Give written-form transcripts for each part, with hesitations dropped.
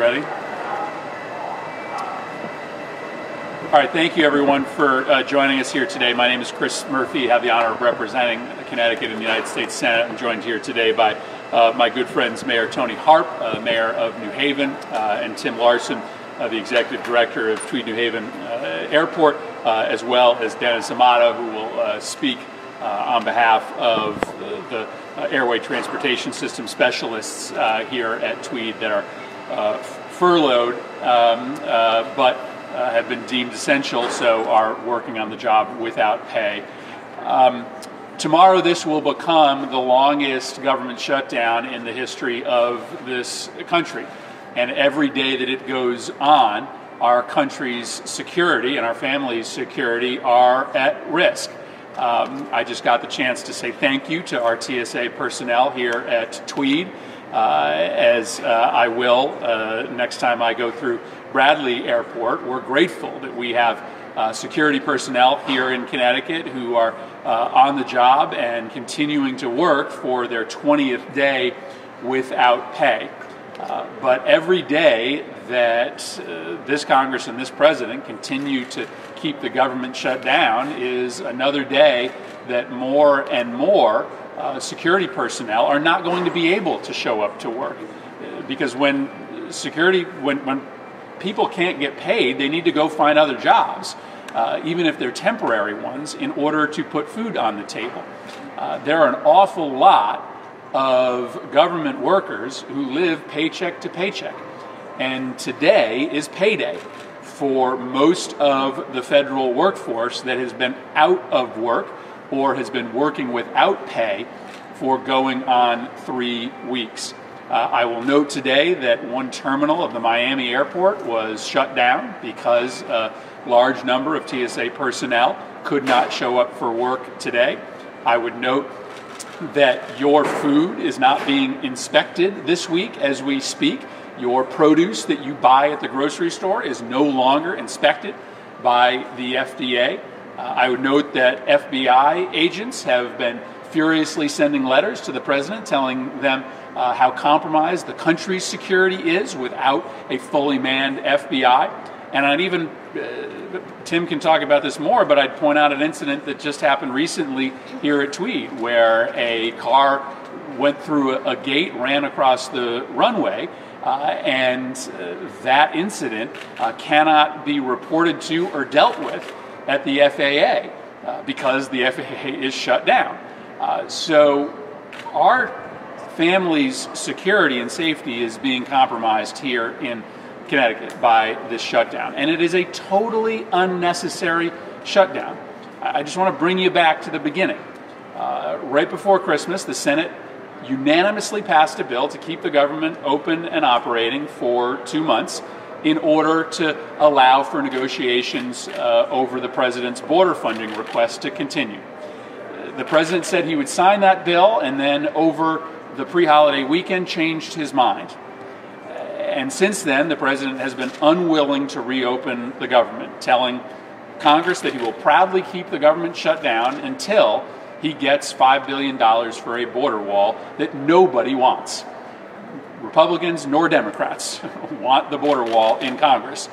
Ready? All right, thank you everyone for joining us here today. My name is Chris Murphy. I have the honor of representing Connecticut in the United States Senate. I'm joined here today by my good friends Mayor Tony Harp, Mayor of New Haven, and Tim Larson, the Executive Director of Tweed New Haven Airport, as well as Dennis Amata, who will speak on behalf of the airway transportation system specialists here at Tweed that are furloughed but have been deemed essential, so are working on the job without pay. Tomorrow this will become the longest government shutdown in the history of this country. And every day that it goes on, our country's security and our family's security are at risk. I just got the chance to say thank you to our TSA personnel here at Tweed, as I will next time I go through Bradley Airport. We're grateful that we have security personnel here in Connecticut who are on the job and continuing to work for their 20th day without pay. But every day that this Congress and this President continue to keep the government shut down is another day that more and more security personnel are not going to be able to show up to work. Because when people can't get paid, they need to go find other jobs, even if they're temporary ones, in order to put food on the table. There are an awful lot of government workers who live paycheck to paycheck. And today is payday for most of the federal workforce that has been out of work or has been working without pay for going on 3 weeks. I will note today that one terminal of the Miami airport was shut down because a large number of TSA personnel could not show up for work today. I would note that your food is not being inspected this week as we speak. Your produce that you buy at the grocery store is no longer inspected by the FDA. I would note that FBI agents have been furiously sending letters to the president telling them how compromised the country's security is without a fully manned FBI. And I'd even, Tim can talk about this more, but I'd point out an incident that just happened recently here at Tweed where a car went through a gate, ran across the runway, and that incident cannot be reported to or dealt with at the FAA because the FAA is shut down. So our family's security and safety is being compromised here in Connecticut by this shutdown, and it is a totally unnecessary shutdown. I just want to bring you back to the beginning. Right before Christmas, the Senate unanimously passed a bill to keep the government open and operating for 2 months in order to allow for negotiations over the president's border funding request to continue. The president said he would sign that bill and then over the pre-holiday weekend changed his mind. And since then, the president has been unwilling to reopen the government, telling Congress that he will proudly keep the government shut down until he gets $5 billion for a border wall that nobody wants. Republicans nor Democrats want the border wall in Congress.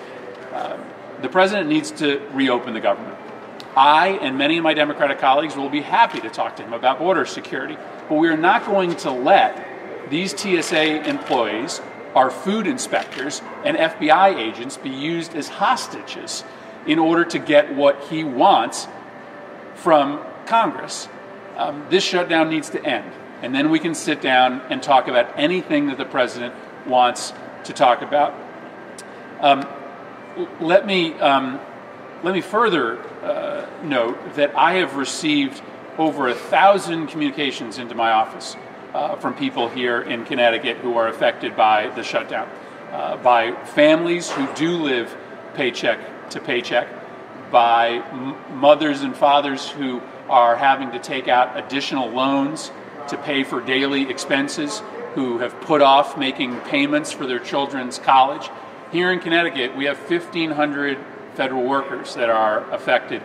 The president needs to reopen the government. I and many of my Democratic colleagues will be happy to talk to him about border security, but we are not going to let these TSA employees, our food inspectors, and FBI agents be used as hostages in order to get what he wants from Congress. This shutdown needs to end, and then we can sit down and talk about anything that the president wants to talk about. Let me further note that I have received over 1,000 communications into my office from people here in Connecticut who are affected by the shutdown, by families who do live paycheck to paycheck, by mothers and fathers who are having to take out additional loans to pay for daily expenses, who have put off making payments for their children's college. Here in Connecticut, we have 1,500 federal workers that are affected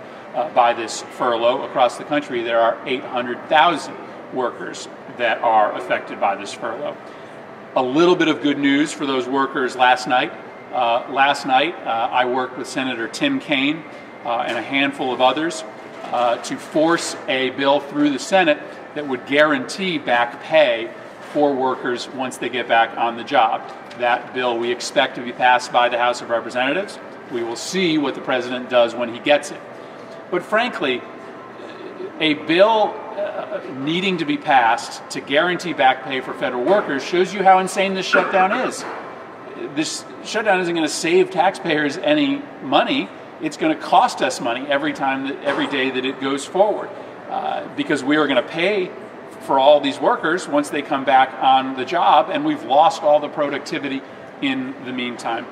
by this furlough. Across the country, there are 800,000 workers that are affected by this furlough. A little bit of good news for those workers last night. I worked with Senator Tim Kaine and a handful of others to force a bill through the Senate that would guarantee back pay for workers once they get back on the job. That bill we expect to be passed by the House of Representatives. We will see what the president does when he gets it. But frankly, a bill needing to be passed to guarantee back pay for federal workers shows you how insane this shutdown is. This shutdown isn't going to save taxpayers any money. It's going to cost us money every day that it goes forward, because we are going to pay for all these workers once they come back on the job, and we've lost all the productivity in the meantime.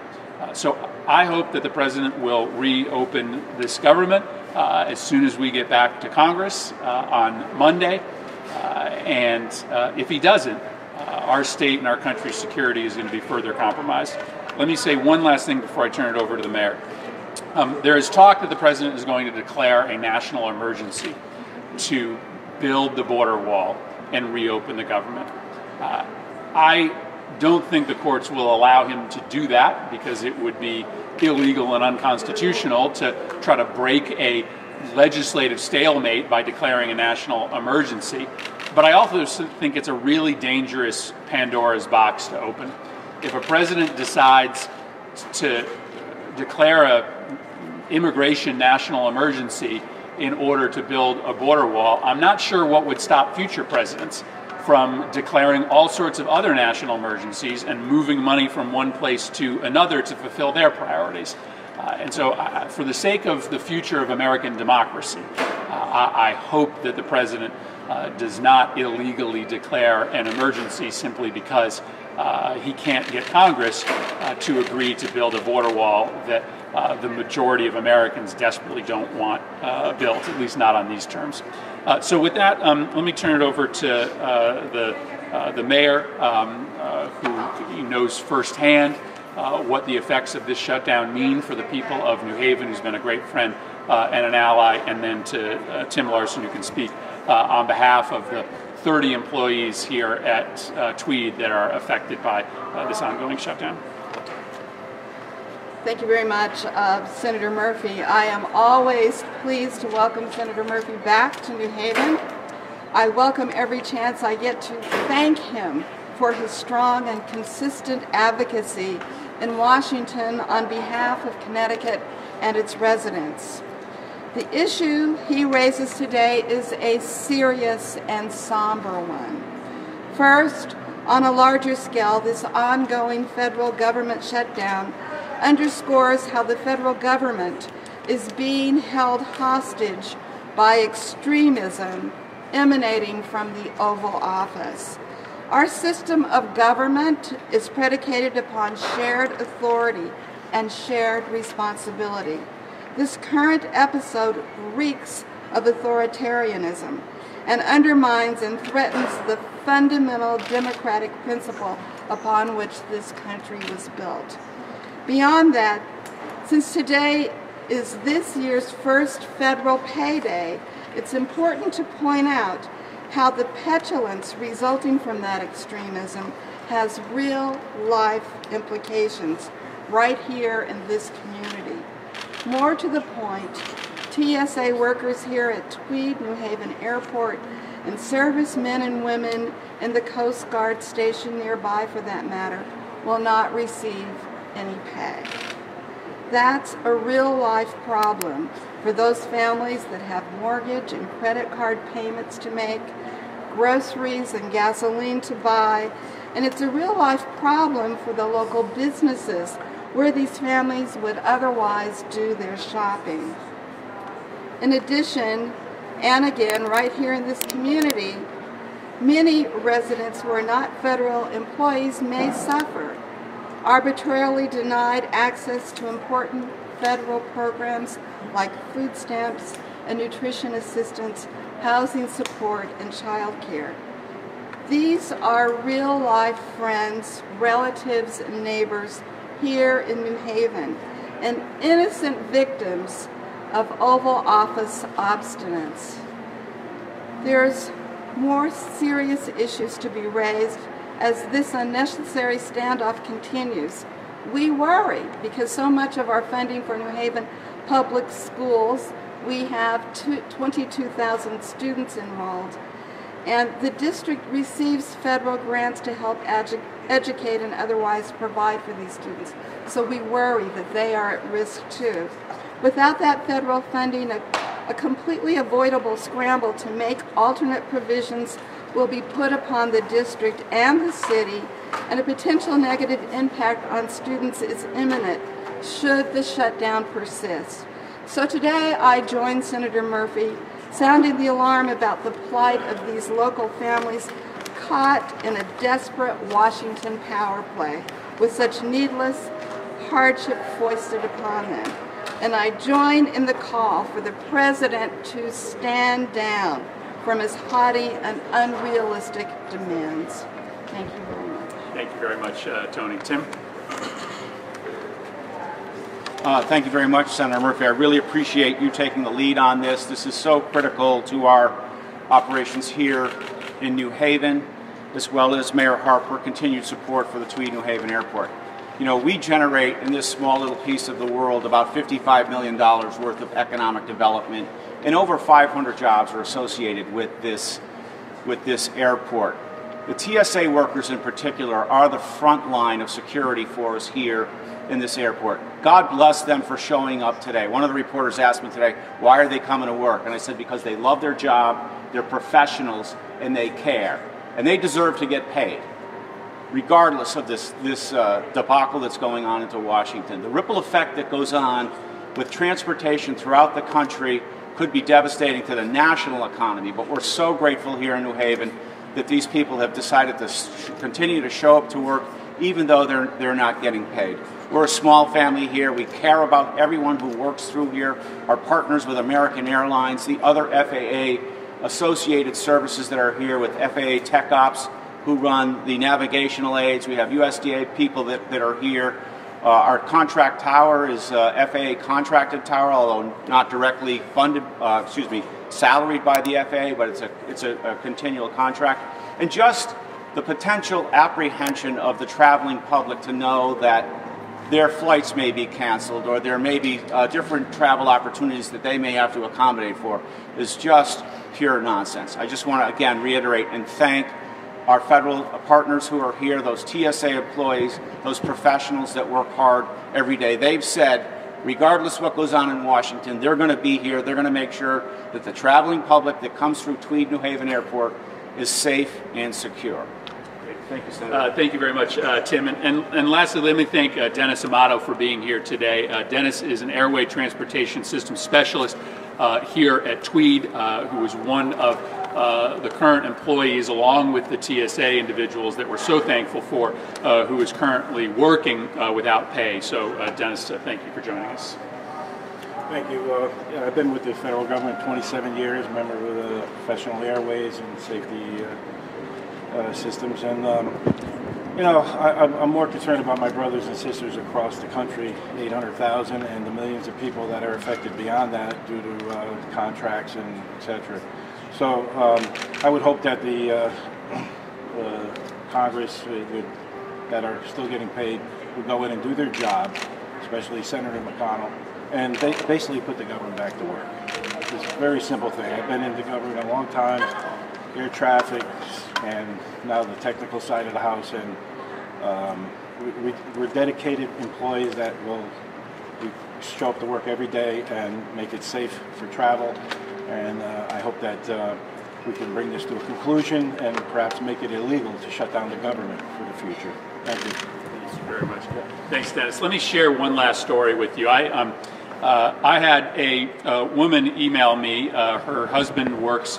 So I hope that the president will reopen this government as soon as we get back to Congress on Monday. And if he doesn't, our state and our country's security is going to be further compromised. Let me say one last thing before I turn it over to the mayor. There is talk that the president is going to declare a national emergency to build the border wall and reopen the government. I don't think the courts will allow him to do that, because it would be illegal and unconstitutional to try to break a legislative stalemate by declaring a national emergency. But I also think it's a really dangerous Pandora's box to open. If a president decides to declare an immigration national emergency in order to build a border wall, I'm not sure what would stop future presidents from declaring all sorts of other national emergencies and moving money from one place to another to fulfill their priorities. And so for the sake of the future of American democracy, I hope that the president does not illegally declare an emergency simply because he can't get Congress to agree to build a border wall that the majority of Americans desperately don't want built, at least not on these terms. So with that, let me turn it over to the mayor, who knows firsthand what the effects of this shutdown mean for the people of New Haven, who's been a great friend and an ally, and then to Tim Larson, who can speak on behalf of the 30 employees here at Tweed that are affected by this ongoing shutdown. Thank you very much, Senator Murphy. I am always pleased to welcome Senator Murphy back to New Haven. I welcome every chance I get to thank him for his strong and consistent advocacy in Washington on behalf of Connecticut and its residents. The issue he raises today is a serious and somber one. First, on a larger scale, this ongoing federal government shutdown underscores how the federal government is being held hostage by extremism emanating from the Oval Office. Our system of government is predicated upon shared authority and shared responsibility. This current episode reeks of authoritarianism and undermines and threatens the fundamental democratic principle upon which this country was built. Beyond that, since today is this year's first federal payday, it's important to point out how the petulance resulting from that extremism has real-life implications right here in this community. More to the point, TSA workers here at Tweed New Haven Airport and servicemen and women in the Coast Guard station nearby, for that matter, will not receive any pay. That's a real-life problem for those families that have mortgage and credit card payments to make, groceries and gasoline to buy, and it's a real-life problem for the local businesses where these families would otherwise do their shopping. In addition, and again, right here in this community, many residents who are not federal employees may suffer, arbitrarily denied access to important federal programs like food stamps and nutrition assistance, housing support, and child care. These are real-life friends, relatives, and neighbors here in New Haven, and innocent victims of Oval Office obstinance. There's more serious issues to be raised as this unnecessary standoff continues. We worry because so much of our funding for New Haven public schools, we have 22,000 students enrolled, and the district receives federal grants to help educate and otherwise provide for these students. So we worry that they are at risk too. Without that federal funding, a completely avoidable scramble to make alternate provisions will be put upon the district and the city, and a potential negative impact on students is imminent should the shutdown persist. So today I join Senator Murphy sounding the alarm about the plight of these local families caught in a desperate Washington power play with such needless hardship foisted upon them. And I join in the call for the President to stand down from his haughty and unrealistic demands. Thank you very much. Thank you very much, Tony. Tim? Thank you very much, Senator Murphy. I really appreciate you taking the lead on this. This is so critical to our operations here in New Haven, as well as Mayor Harper, continued support for the Tweed New Haven Airport. You know, we generate in this small little piece of the world about $55 million worth of economic development, and over 500 jobs are associated with this airport. The TSA workers in particular are the front line of security for us here in this airport. God bless them for showing up today. One of the reporters asked me today, why are they coming to work? And I said, because they love their job, they're professionals, and they care. And they deserve to get paid, regardless of this debacle that's going on into Washington. The ripple effect that goes on with transportation throughout the country could be devastating to the national economy, but we're so grateful here in New Haven that these people have decided to continue to show up to work even though they're not getting paid. We're a small family here. We care about everyone who works through here, our partners with American Airlines, the other FAA associated services that are here with FAA Tech Ops, who run the navigational aids. We have USDA people that are here. Our contract tower is FAA contracted tower, although not directly funded, salaried by the FAA, but it's a continual contract. And just the potential apprehension of the traveling public to know that their flights may be canceled or there may be different travel opportunities that they may have to accommodate for is just pure nonsense. I just want to again reiterate and thank our federal partners who are here, those TSA employees, those professionals that work hard every day. They've said, regardless what goes on in Washington, they're going to be here. They're going to make sure that the traveling public that comes through Tweed New Haven Airport is safe and secure. Thank you, Senator. Thank you very much, Tim. And lastly, let me thank Dennis Amato for being here today. Dennis is an airway transportation system specialist here at Tweed, who is one of the current employees, along with the TSA individuals that we're so thankful for, who is currently working without pay. So, Dennis, thank you for joining us. Thank you. I've been with the federal government 27 years, member of the Professional Airways and Safety Systems, and you know, I'm more concerned about my brothers and sisters across the country, 800,000, and the millions of people that are affected beyond that due to contracts and etc. So I would hope that the Congress that are still getting paid would go in and do their job, especially Senator McConnell, and they basically put the government back to work. It's a very simple thing. I've been in the government a long time, air traffic, and now the technical side of the house, and we're dedicated employees that will show up to work every day and make it safe for travel, and I hope that we can bring this to a conclusion and perhaps make it illegal to shut down the government for the future. Thank you. Thanks very much. Thanks, Dennis. Let me share one last story with you. I had a woman email me. Her husband works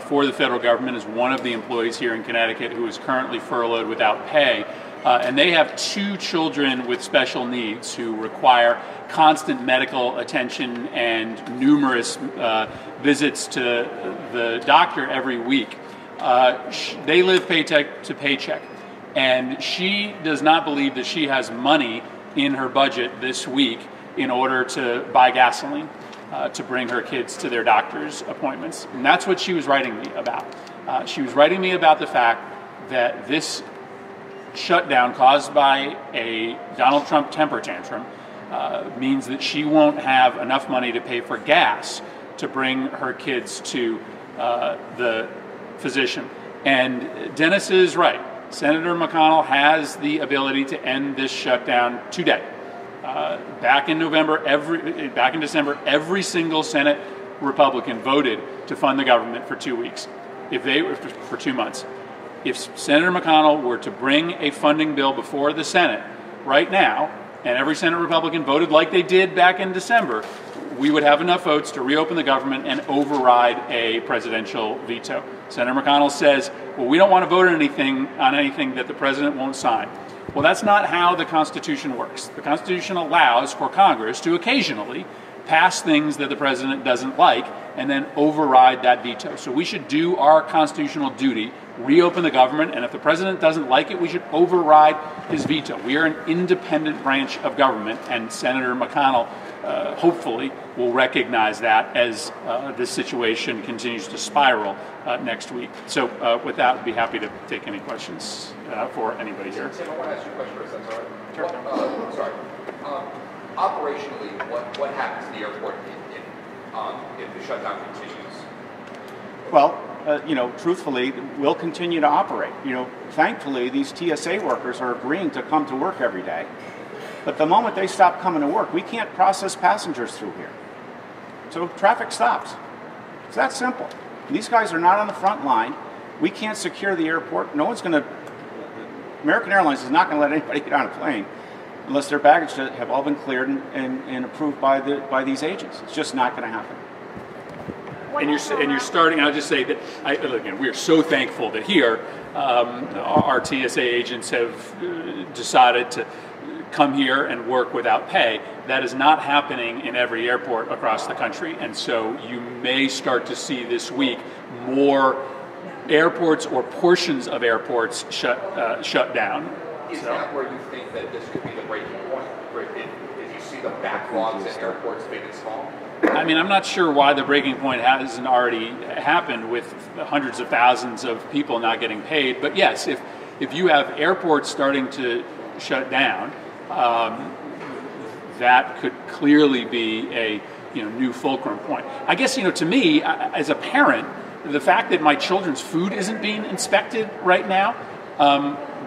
for the federal government, is one of the employees here in Connecticut who is currently furloughed without pay. And they have 2 children with special needs who require constant medical attention and numerous visits to the doctor every week. They live paycheck to paycheck, and she does not believe that she has money in her budget this week in order to buy gasoline to bring her kids to their doctor's appointments. And that's what she was writing me about. She was writing me about the fact that this shutdown caused by a Donald Trump temper tantrum means that she won't have enough money to pay for gas to bring her kids to the physician. And Dennis is right. Senator McConnell has the ability to end this shutdown today. Back in December, every single Senate Republican voted to fund the government for 2 weeks, for 2 months. If Senator McConnell were to bring a funding bill before the Senate right now, and every Senate Republican voted like they did back in December, we would have enough votes to reopen the government and override a presidential veto. Senator McConnell says, well, we don't want to vote on anything that the president won't sign. Well, that's not how the Constitution works. The Constitution allows for Congress to occasionally pass things that the president doesn't like and then override that veto. So we should do our constitutional duty, reopen the government, and if the president doesn't like it, we should override his veto. We are an independent branch of government, and Senator McConnell hopefully will recognize that as this situation continues to spiral next week. So with that, I'd be happy to take any questions for anybody here. Tim, I want to ask you a question first, I'm sorry. Sure. Operationally, what happens to the airport if the shutdown continues? Well, truthfully, we'll continue to operate. Thankfully, these TSA workers are agreeing to come to work every day. But the moment they stop coming to work, we can't process passengers through here. So traffic stops. It's that simple. These guys are not on the front line. We can't secure the airport. American Airlines is not going to let anybody get on a plane unless their baggage have all been cleared and approved by these agents. It's just not going to happen. And you're starting. I'll just say that again, we are so thankful that here our TSA agents have decided to come here and work without pay. That is not happening in every airport across the country, and so you may start to see this week more airports or portions of airports shut down. Is that where you think that this could be the breaking point? If you see the backlogs at airports, big and small? I mean, I'm not sure why the breaking point hasn't already happened with hundreds of thousands of people not getting paid. But yes, if you have airports starting to shut down, that could clearly be a new fulcrum point. I guess to me, as a parent, the fact that my children's food isn't being inspected right now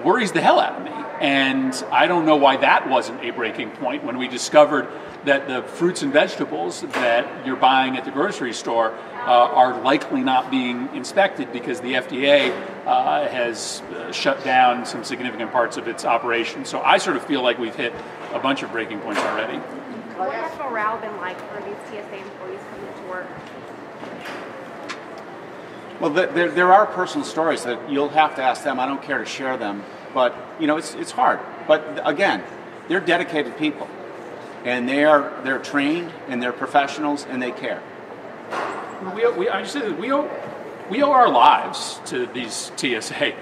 worries the hell out of me. And I don't know why that wasn't a breaking point when we discovered that the fruits and vegetables that you're buying at the grocery store are likely not being inspected because the FDA has shut down some significant parts of its operation. So I sort of feel like we've hit a bunch of breaking points already. What has morale been like for these TSA employees coming to work? Well, there are personal stories that you'll have to ask them. I don't care to share them, but it's hard. But again, they're dedicated people, and they're trained and they're professionals and they care. I just say that we owe our lives to these TSA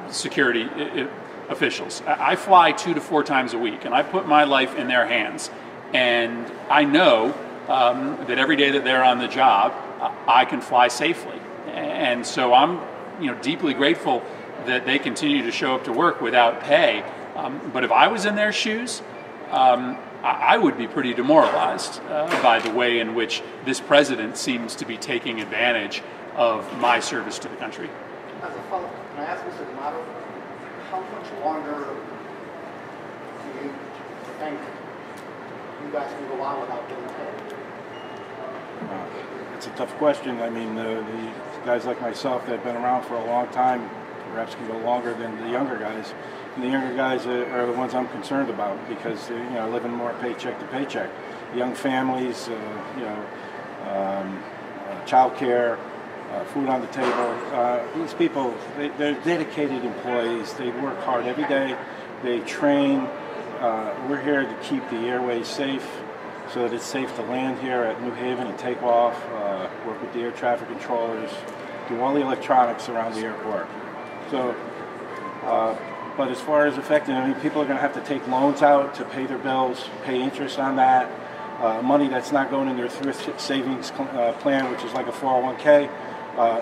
security officials. I fly 2 to 4 times a week, and I put my life in their hands. And I know that every day that they're on the job, I can fly safely. And so I'm, deeply grateful that they continue to show up to work without pay. But if I was in their shoes, I would be pretty demoralized by the way in which this president seems to be taking advantage of my service to the country. As a follow-up, can I ask Mr. D'Amato, how much longer do you think you guys can go on without getting paid? It's a tough question. I mean, the guys like myself that have been around for a long time perhaps can go longer than the younger guys. And the younger guys are the ones I'm concerned about because they're living more paycheck to paycheck. Young families, child care, food on the table. These people, they're dedicated employees. They work hard every day. They train. We're here to keep the airways safe so that it's safe to land here at New Haven and take off, work with the air traffic controllers, do all the electronics around the airport. So, but as far as affecting, people are going to have to take loans out to pay their bills, pay interest on that. Money that's not going in their thrift savings plan, which is like a 401k,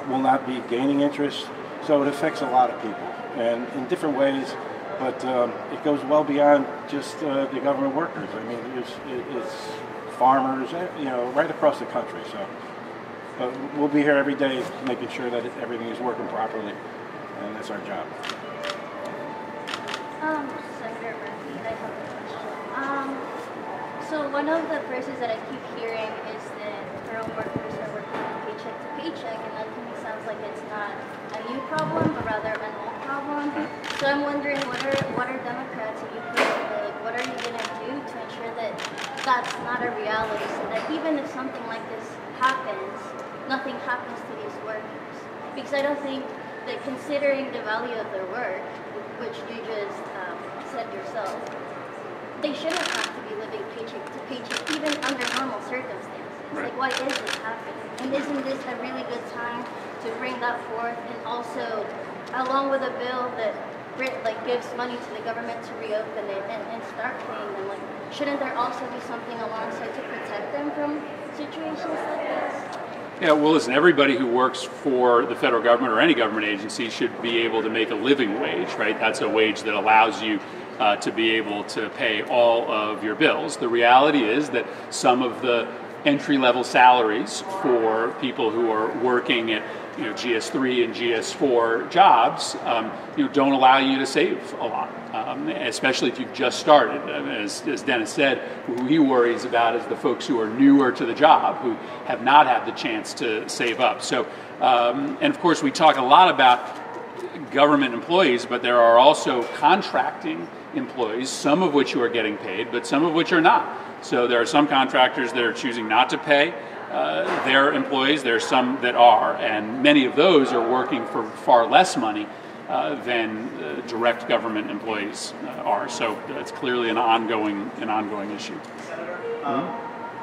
will not be gaining interest. So it affects a lot of people. and in different ways. But it goes well beyond just the government workers. I mean, it's farmers, right across the country. So we'll be here every day making sure that everything is working properly, and that's our job. Senator Murphy, I have a question. So one of the phrases that I keep hearing is that federal workers are working paycheck to paycheck, and that to me sounds like it's not a new problem, but rather an old problem. So I'm wondering, what are Democrats and you personally, what are you going to do to ensure that that's not a reality, so that even if something like this happens, nothing happens to these workers? Because I don't think that, considering the value of their work, which you just said yourself, they shouldn't have to be living paycheck to paycheck, even under normal circumstances. Right. Like, why is this happening? And isn't this a really good time to bring that forth, and also, along with a bill that gives money to the government to reopen it and start paying them? Like, shouldn't there also be something alongside to protect them from situations like this? Yeah, well, listen, everybody who works for the federal government or any government agency should be able to make a living wage, right? That's a wage that allows you to be able to pay all of your bills. The reality is that some of the entry-level salaries for people who are working at GS3 and GS4 jobs don't allow you to save a lot, especially if you've just started. As Dennis said, who he worries about is the folks who are newer to the job, who have not had the chance to save up. So, and of course, we talk a lot about government employees, but there are also contracting employees, some of which are getting paid, but some of which are not. So there are some contractors that are choosing not to pay their employees. There are some that are, and many of those are working for far less money than direct government employees are. So it's clearly an ongoing issue. Senator,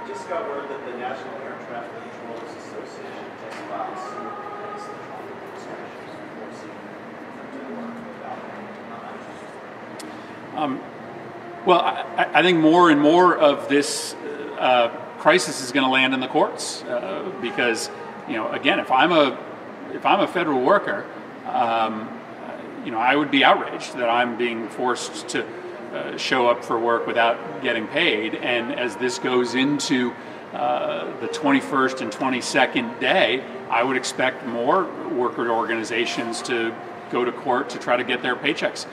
just got word that the National Air Traffic Controllers Association has filed suit against the Well, I think more and more of this crisis is going to land in the courts because, again, if I'm a federal worker, I would be outraged that I'm being forced to show up for work without getting paid. And as this goes into the 21st and 22nd day, I would expect more worker organizations to go to court to try to get their paychecks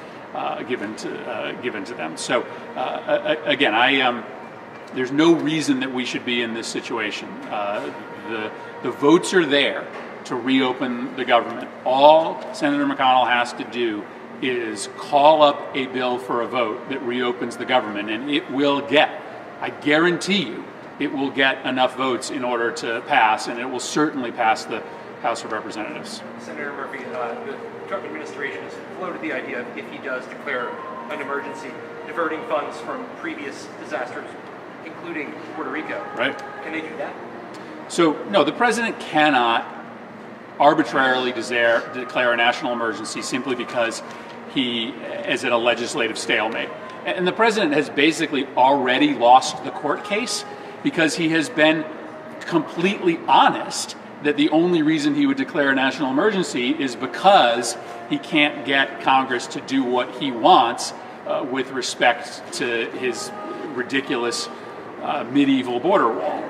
given to them. So again, there's no reason that we should be in this situation. The votes are there to reopen the government. All Senator McConnell has to do is call up a bill for a vote that reopens the government, and it will get, I guarantee you, it will get enough votes in order to pass, and it will certainly pass the House of Representatives. Senator Murphy, the Trump administration has floated the idea of, if he does declare an emergency, diverting funds from previous disasters, including Puerto Rico. Right. Can they do that? So, no, the president cannot arbitrarily declare a national emergency simply because he is at a legislative stalemate. And the president has basically already lost the court case because he has been completely honest that the only reason he would declare a national emergency is because he can't get Congress to do what he wants with respect to his ridiculous medieval border wall.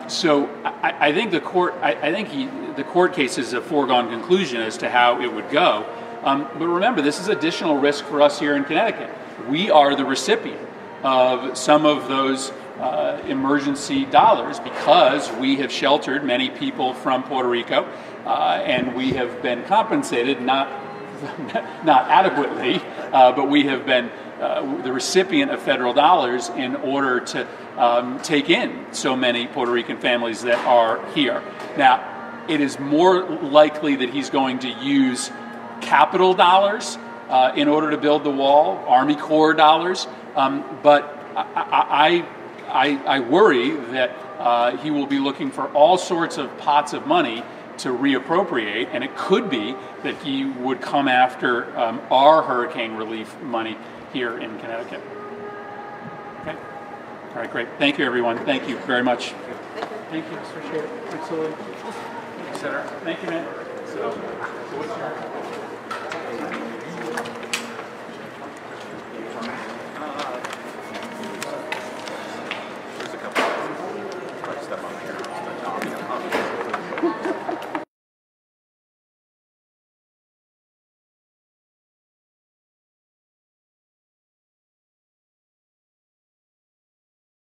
So I think the court case is a foregone conclusion as to how it would go. But remember, this is additional risk for us here in Connecticut. We are the recipient of some of those emergency dollars because we have sheltered many people from Puerto Rico, and we have been compensated, not adequately, but we have been the recipient of federal dollars in order to take in so many Puerto Rican families that are here. Now, it is more likely that he's going to use capital dollars in order to build the wall, Army Corps dollars, but I worry that he will be looking for all sorts of pots of money to reappropriate, and it could be that he would come after our hurricane relief money here in Connecticut. Okay. All right, great. Thank you, everyone. Thank you very much. Thank you. Appreciate it. Absolutely. Thank you, Senator. Thank you, man. So what's your... step on the air.